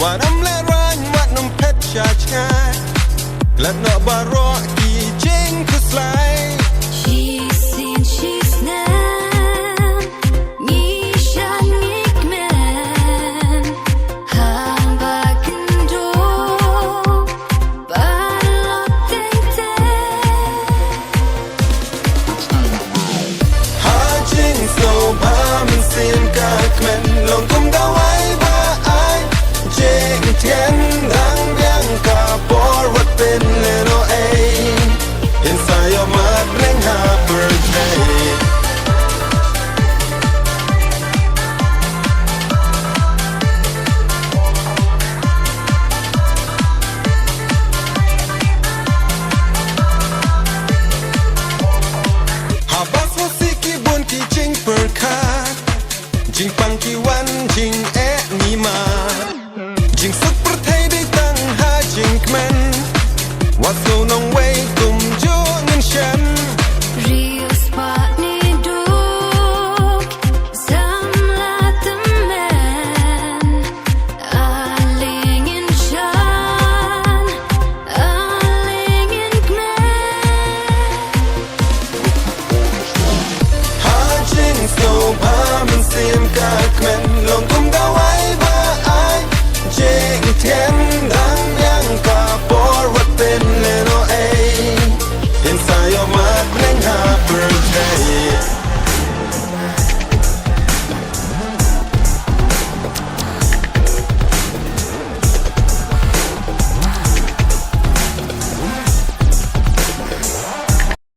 ว่าน้ำและร้านวัดน้ำเพชรชาชงายและเนาะบารอกี่จริงคือสไลShe's seen, she's now. Me shan ik man. Han bakken do. Balot ting ting. หาจริงสโนว์พามันเสียงกากแมนลงกุมดาไว้บ้าไอเจงเทียนดังเบียงกาปอรัดเป็นเลโนเอInside your mind, bring her birthday. หาบัสวสิกี่บุญกี่จริงเปิดคาจริงปังกี่วันจริงแอะนี่มาจริงสุด